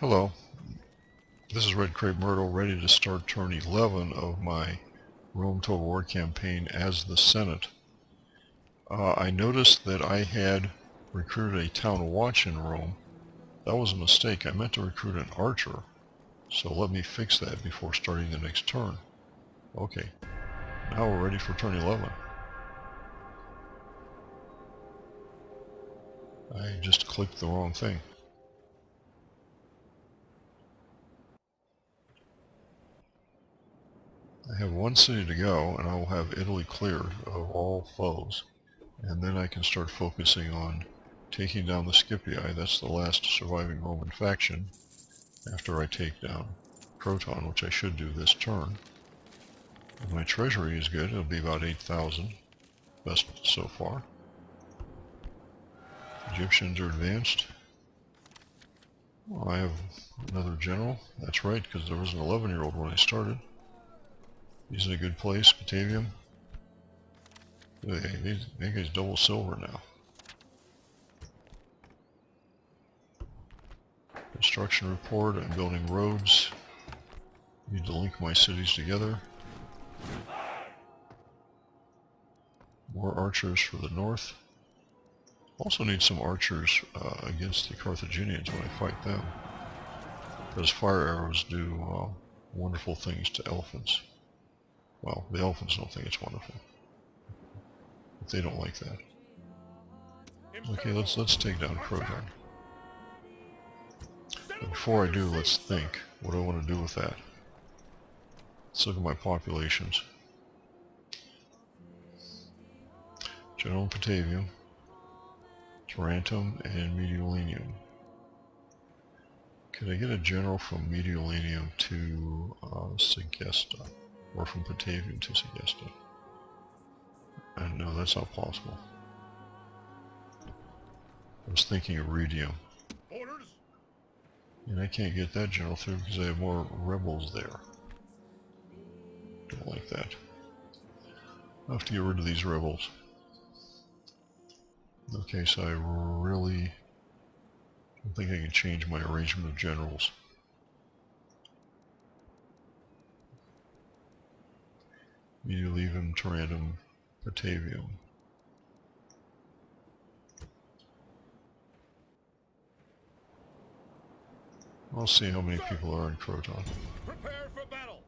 Hello, this is Red Crepe Myrtle, ready to start turn 11 of my Rome Total War campaign as the Senate. I noticed that I had recruited a town watch in Rome. That was a mistake. I meant to recruit an archer, so let me fix that before starting the next turn. Okay, now we're ready for turn 11. I just clicked the wrong thing. I have one city to go, and I will have Italy cleared of all foes. And then I can start focusing on taking down the Scipii. That's the last surviving Roman faction after I take down Croton, which I should do this turn. And my treasury is good. It'll be about 8,000. Best so far. Egyptians are advanced. Well, I have another general. That's right, because there was an 11-year-old when I started. He's in a good place. Batavium. That guy's double silver now. Construction report. I'm building roads. Need to link my cities together. More archers for the north. Also need some archers against the Carthaginians when I fight them. Because fire arrows do wonderful things to elephants. Well, the elephants don't think it's wonderful. But they don't like that. Okay, let's take down Croton. But before I do, let's think. What do I want to do with that? Let's look at my populations. General Patavium, Tarentum, and Mediolinium. Could I get a general from Mediolinium to Segesta? Or from Patavium to Segesta? No, that's not possible. I was thinking of Rhodium. And I can't get that general through because I have more rebels there. Don't like that. I have to get rid of these rebels. Okay, so I really don't think I can change my arrangement of generals. Mediolinium, Tarentum, Patavium. I'll see how many people are in Croton. Prepare for battle.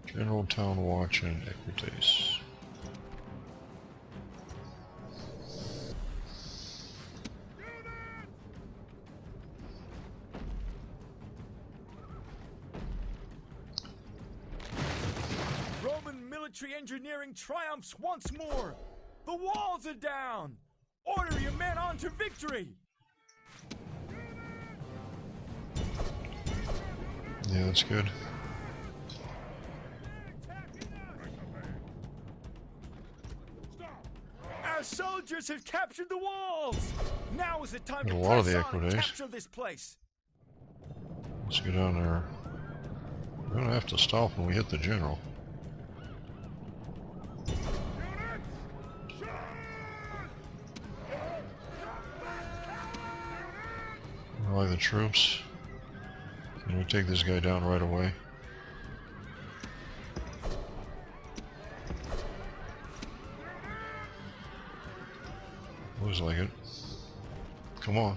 General, Town Watch, and Equites. Roman military engineering triumphs once more. The walls are down. Order your men on to victory. Yeah, that's good. Our soldiers have captured the walls. Now is the time to A lot of press the on and Equites. capture this place. Let's go down there. We're gonna have to stop when we hit the general. Rally the troops. Can we take this guy down right away? Looks like it. Come on.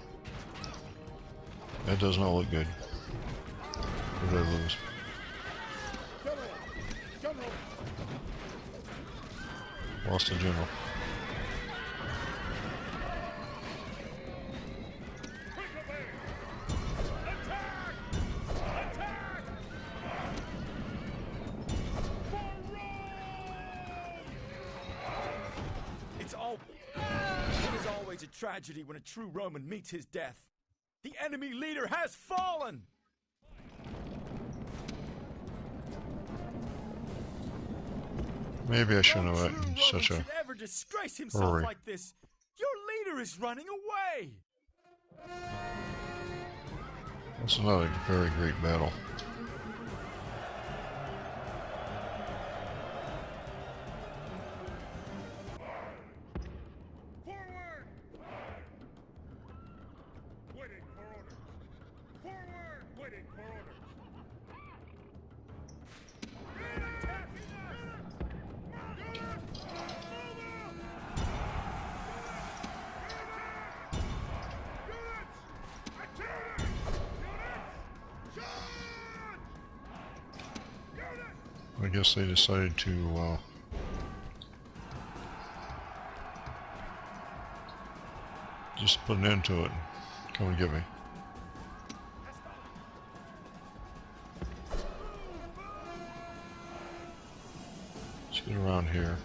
That does not look good. What did I lose? Lost the general. It is always a tragedy when a true Roman meets his death. The enemy leader has fallen! Maybe I shouldn't have No in true such Roman a should ever disgrace himself hurry. like this. Your leader is running away! That's not a very great battle. guess they decided to just put an end to it. Come and get me. Let's get around here.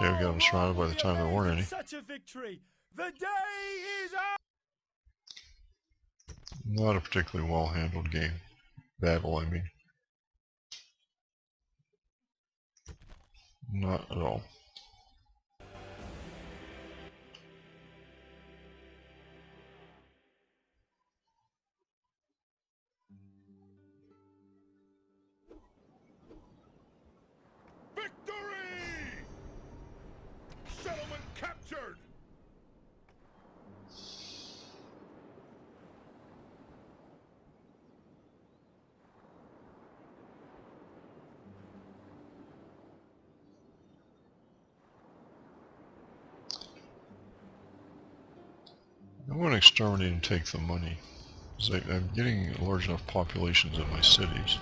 Okay, we got them surrounded by the time there weren't any. Such a victory! The day is out! Not a particularly well-handled game. Battle, I mean. Not at all. Victory! Settlement captured! I want to exterminate and take the money. I'm getting large enough populations in my cities.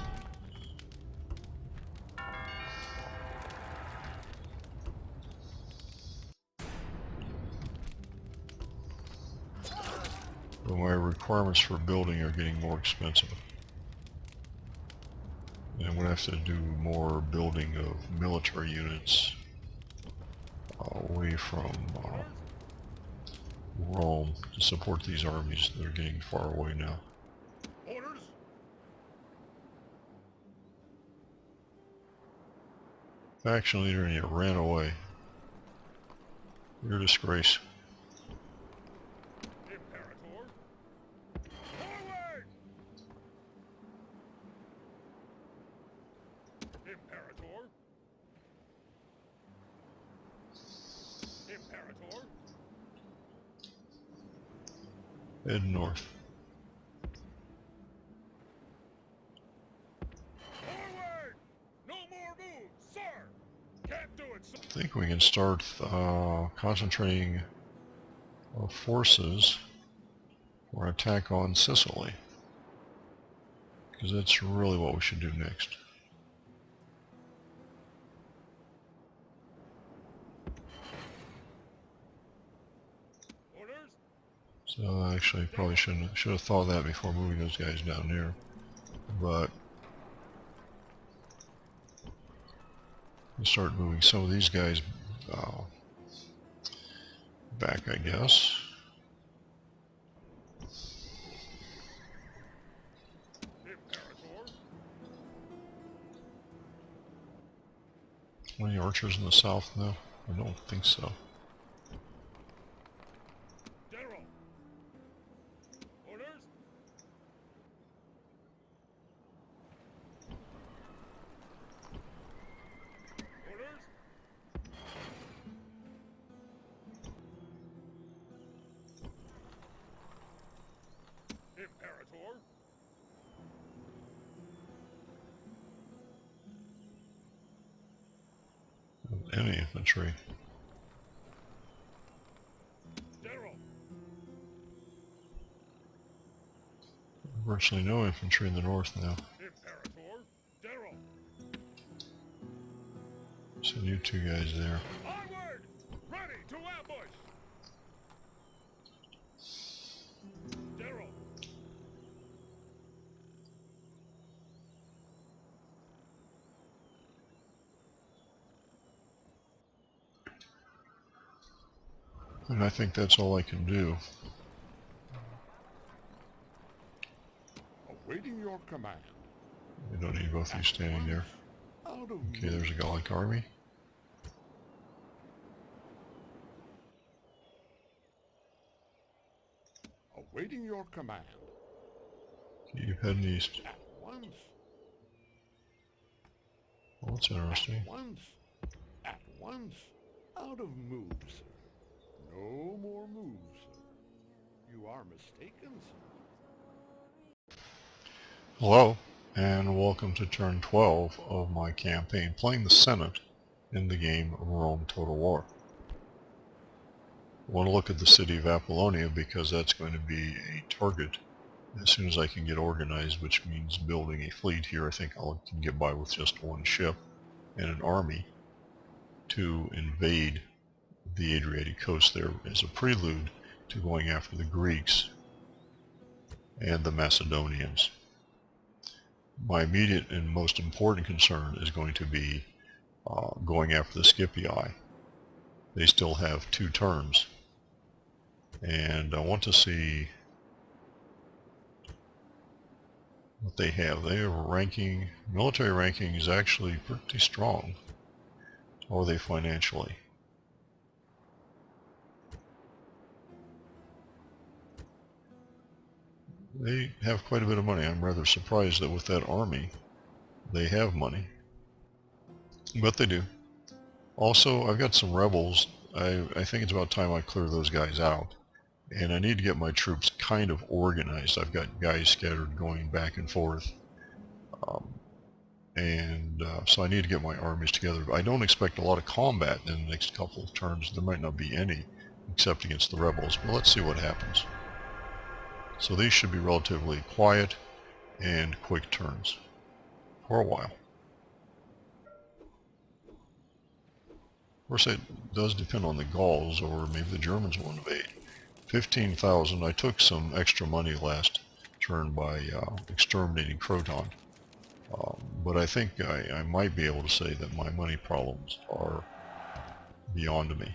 But my requirements for building are getting more expensive. And I'm going to have to do more building of military units away from Rome to support these armies that are getting far away now. Orders? Faction leader and you ran away. You're a disgrace. Imperator? Forward! Imperator? Imperator? Head north. Forward! No more moves, sir! Can't do it, sir! I think we can start concentrating our forces for attack on Sicily. Because that's really what we should do next. Orders? So actually probably should have thought of that before moving those guys down there. But we'll start moving some of these guys back, I guess. Imperator? Any archers in the south now? I don't think so. General! Orders? Orders? Imperator? Any infantry. General! Virtually no infantry in the north now. Imperator? General! Send you two guys there. Onward! Ready to ambush! General! And I think that's all I can do. Awaiting your command. We don't need both of you standing there. Out of Okay, there's a Gallic army. Awaiting your command. Keep heading east. At once. Well, that's interesting. Once. At once. Out of moves, sir. No more moves, sir. You are mistaken, sir. Hello, and welcome to turn 12 of my campaign, playing the Senate in the game Rome Total War. I want to look at the city of Apollonia because that's going to be a target as soon as I can get organized, which means building a fleet here. I think I can get by with just one ship and an army to invade the Adriatic coast there as a prelude to going after the Greeks and the Macedonians. My immediate and most important concern is going to be going after the Scipii. They still have 2 turns, and I want to see what they have. They have a ranking, military ranking is actually pretty strong. How are they financially? They have quite a bit of money. I'm rather surprised that with that army they have money, but they do. Also, I've got some rebels. I think it's about time I clear those guys out, and I need to get my troops kind of organized. I've got guys scattered going back and forth, so I need to get my armies together. I don't expect a lot of combat in the next couple of turns. There might not be any, except against the rebels, but let's see what happens. So these should be relatively quiet and quick turns for a while. Of course, it does depend on the Gauls, or maybe the Germans will invade. 15,000. I took some extra money last turn by exterminating Croton. But I think I might be able to say that my money problems are beyond me.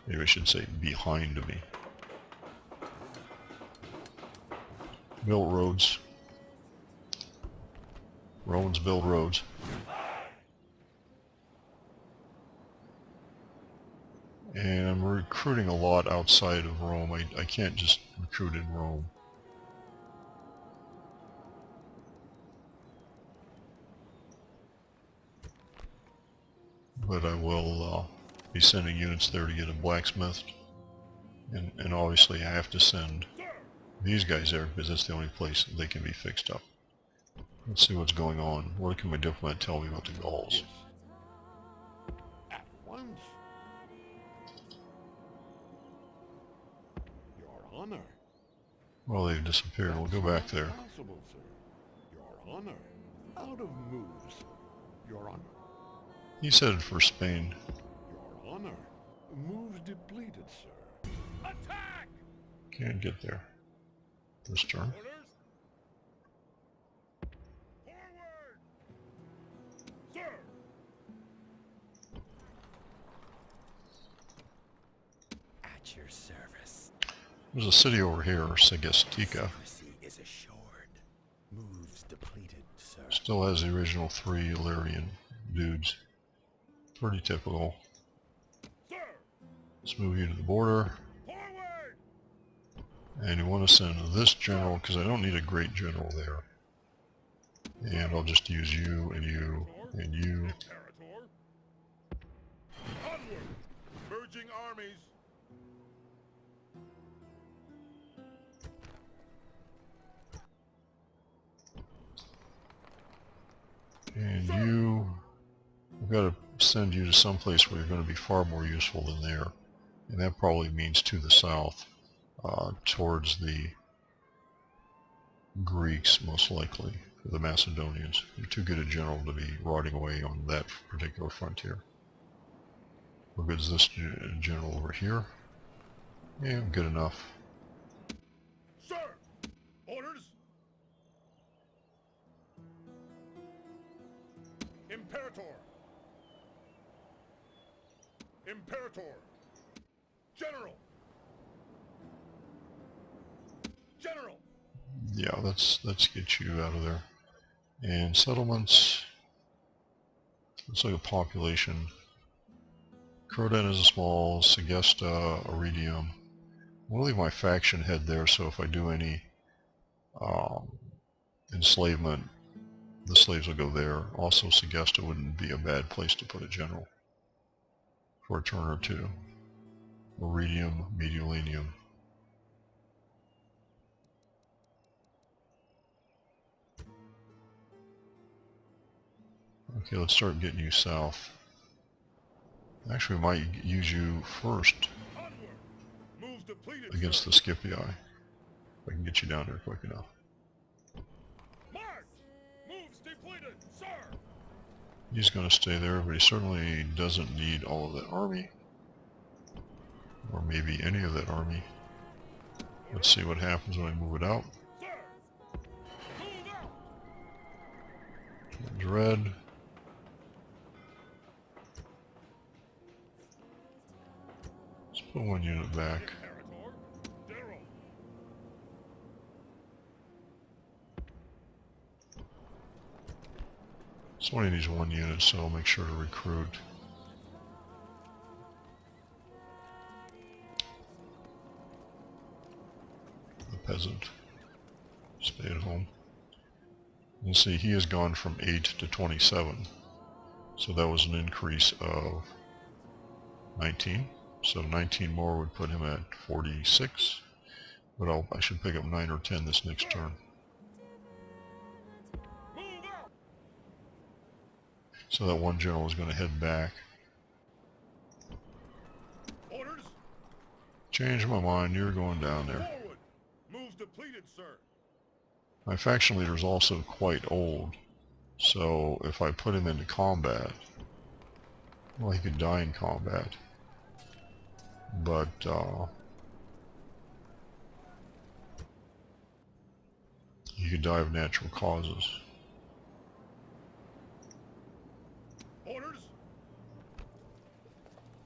Maybe I should say behind me. Build roads. Romans build roads. And I'm recruiting a lot outside of Rome. I can't just recruit in Rome. But I will be sending units there to get a blacksmith. And obviously I have to send these guys there because that's the only place that they can be fixed up. Let's see what's going on. What can my diplomat tell me about the Gauls? At once. Your honor. Well, they've disappeared. We'll go back there. Possible, sir. Your honor. Out of moves, sir. Your honor. He's headed for Spain. Your honor. Moves depleted, sir. Attack! Can't get there this turn. Orders? Forward! Sir! At your service. There's a city over here, Segestica. Secrecy is assured. Moves depleted, sir. Still has the original 3 Illyrian dudes. Pretty typical. Sir! Let's move you to the border. Forward! And you want to send this general, because I don't need a great general there. And I'll just use you, and you, and you. Imperator! Onward! Merging armies! And you. I've got to send you to some place where you're going to be far more useful than there. And that probably means to the south, towards the Greeks, most likely, for the Macedonians. You're too good a general to be rotting away on that particular frontier. How good is this general over here? Yeah, good enough. Sir! Orders? Imperator! Imperator! General! General! Yeah, let's get you out of there. And settlements. Looks like a population. Croton is a small, Segesta, Iridium. I'm going to leave my faction head there, so if I do any enslavement, the slaves will go there. Also, Segesta wouldn't be a bad place to put a general for a turn or two. Iridium, Mediolanium. Okay, let's start getting you south. Actually, we might use you first Onward! Moves depleted, against sir. the Scipii. If I can get you down there quick enough. March! Moves depleted, sir! He's going to stay there, but he certainly doesn't need all of that army. Or maybe any of that army. Let's see what happens when I move it out. Sir! Move out! There's red. Let's put one unit back. Imperator! General! So only needs one unit, so I'll make sure to recruit. The peasant. Stay at home. You see, he has gone from 8 to 27. So that was an increase of 19. So 19 more would put him at 46. But I should pick up 9 or 10 this next turn. Move out! So that one general is going to head back. Orders! Change my mind, you're going down there. Forward! Moves depleted, sir. My faction leader is also quite old. So if I put him into combat, well, he could die in combat. But he could die of natural causes. Orders!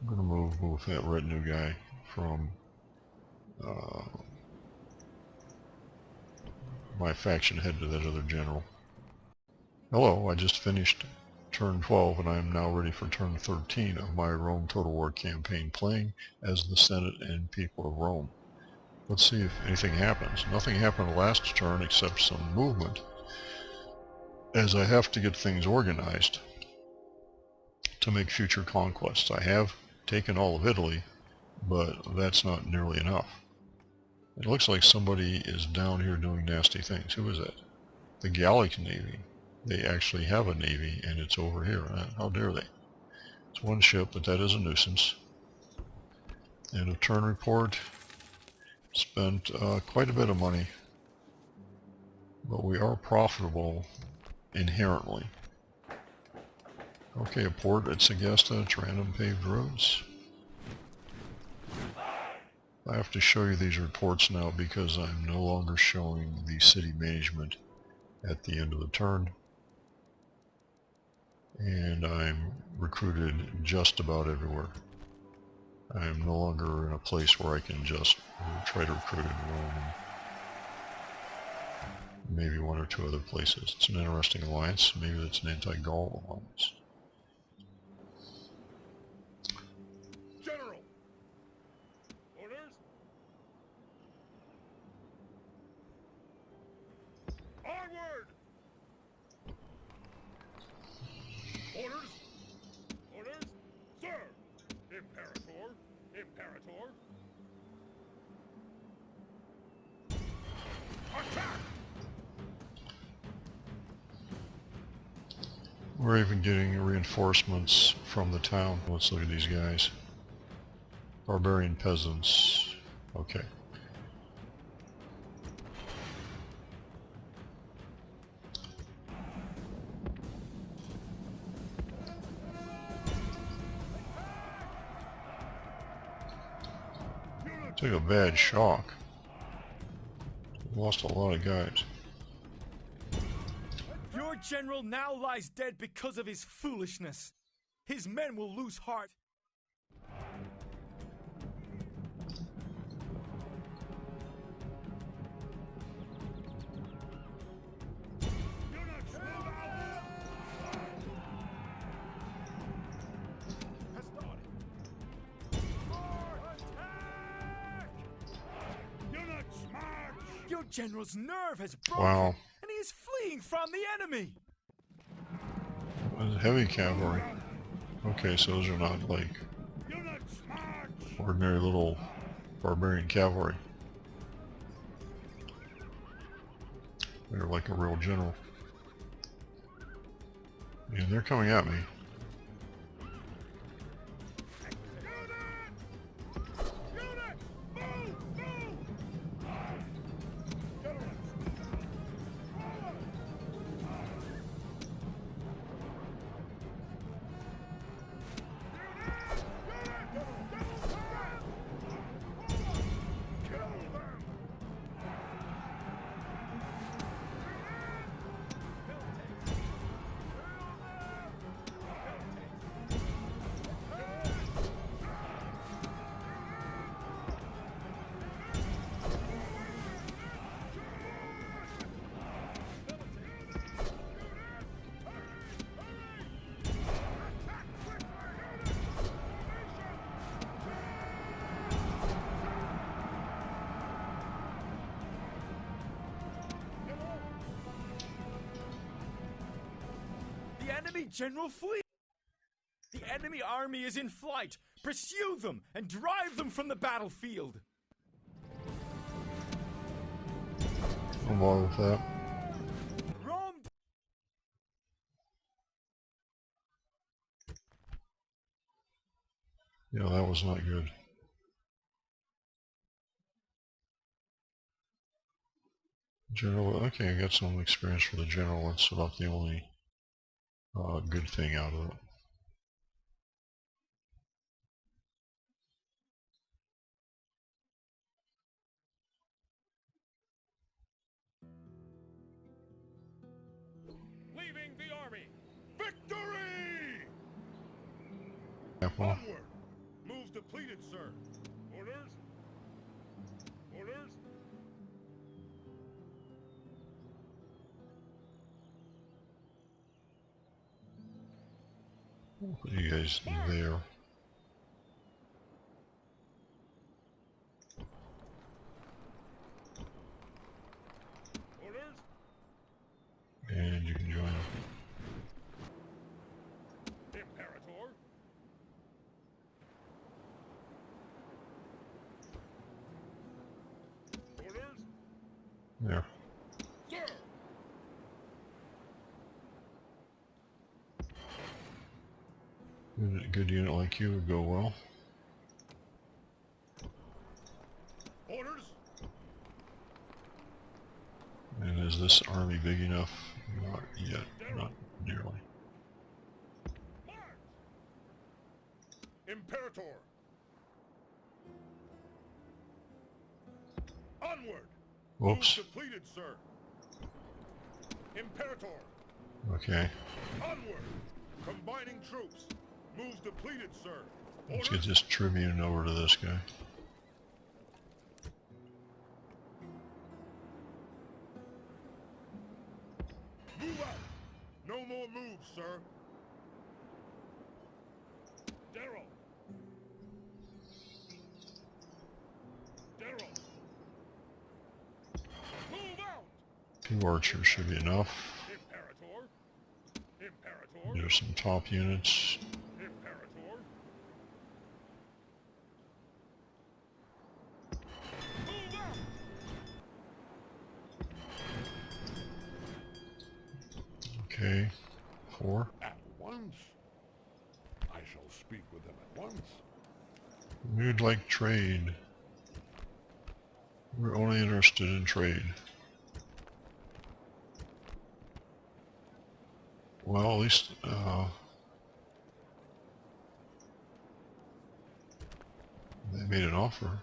I'm gonna move that retinue guy from my faction head to that other general. Hello, I just finished turn 12 and I am now ready for turn 13 of my Rome Total War campaign, playing as the Senate and people of Rome. Let's see if anything happens. Nothing happened last turn except some movement, as I have to get things organized to make future conquests. I have taken all of Italy, but that's not nearly enough. It looks like somebody is down here doing nasty things. Who is that? The Gallic Navy. They actually have a navy, and it's over here. How dare they? It's one ship, but that is a nuisance. End of turn report. Spent quite a bit of money, but we are profitable inherently. Okay, a port at Sagesta. It's random paved roads. I have to show you these reports now because I'm no longer showing the city management at the end of the turn. And I'm recruited just about everywhere. I am no longer in a place where I can just try to recruit in Rome and maybe one or two other places. It's an interesting alliance. Maybe it's an anti-Gaul alliance. General! Orders! Onward! Orders! Orders! Sir! Imperator! Imperator! Attack! We're even getting reinforcements from the town. Let's look at these guys. Barbarian peasants. Okay. Took a bad shock. Lost a lot of guys. Your general now lies dead because of his foolishness. His men will lose heart. Units, move out! Has started. Units, march! Your general's nerve has broken, Wow. and he is fleeing from the enemy. Heavy cavalry. Okay, so those are not like Units, march! ordinary little barbarian cavalry. They're like a real general. Yeah, they're coming at me. The enemy general fleet! The enemy army is in flight! Pursue them and drive them from the battlefield! I'm all with that. Rome! Yeah, that was not good. General, okay, I got some experience for the general. That's about the only good thing out of it. Leaving the army. Victory! Apple. Onward! Moves depleted, sir. Orders? Orders? What do you guys do there? Orders? And you can join. Imperator? Orders? There. Sir! Good unit like you would go well. Orders? And is this army big enough? Not yet. Not nearly. March! Imperator! Onward! Whoops. Moves depleted, sir. Imperator! Okay. Onward! Combining troops. Moves depleted, sir. Let's Orders? get this Tribune over to this guy. Move out! No more moves, sir. Darrow! Darrow! Move out! 2 archers should be enough. Imperator! Imperator! There's some top units. Imperator! Move out! Okay. 4. At once? I shall speak with them at once. We'd like trade. We're only interested in trade. Well, at least, they made an offer.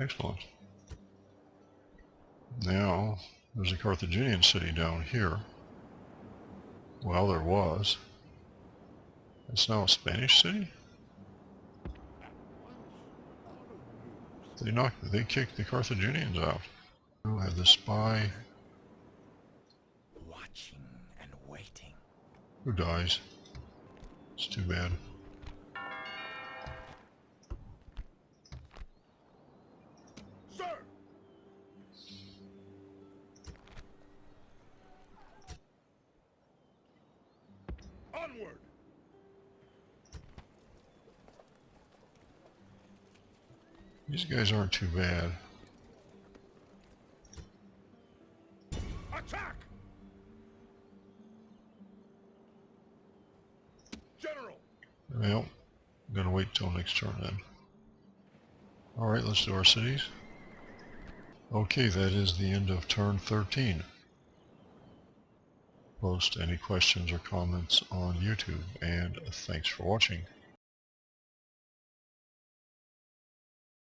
Excellent. Now, there's a Carthaginian city down here. Well, there was. It's now a Spanish city? They kicked the Carthaginians out. We'll have the spy Watching and waiting. who dies. It's too bad. Sir! Onward! These guys aren't too bad. Attack! General! Well, I'm gonna wait till next turn then. Alright, let's do our cities. Okay, that is the end of turn 13. Post any questions or comments on YouTube, and thanks for watching.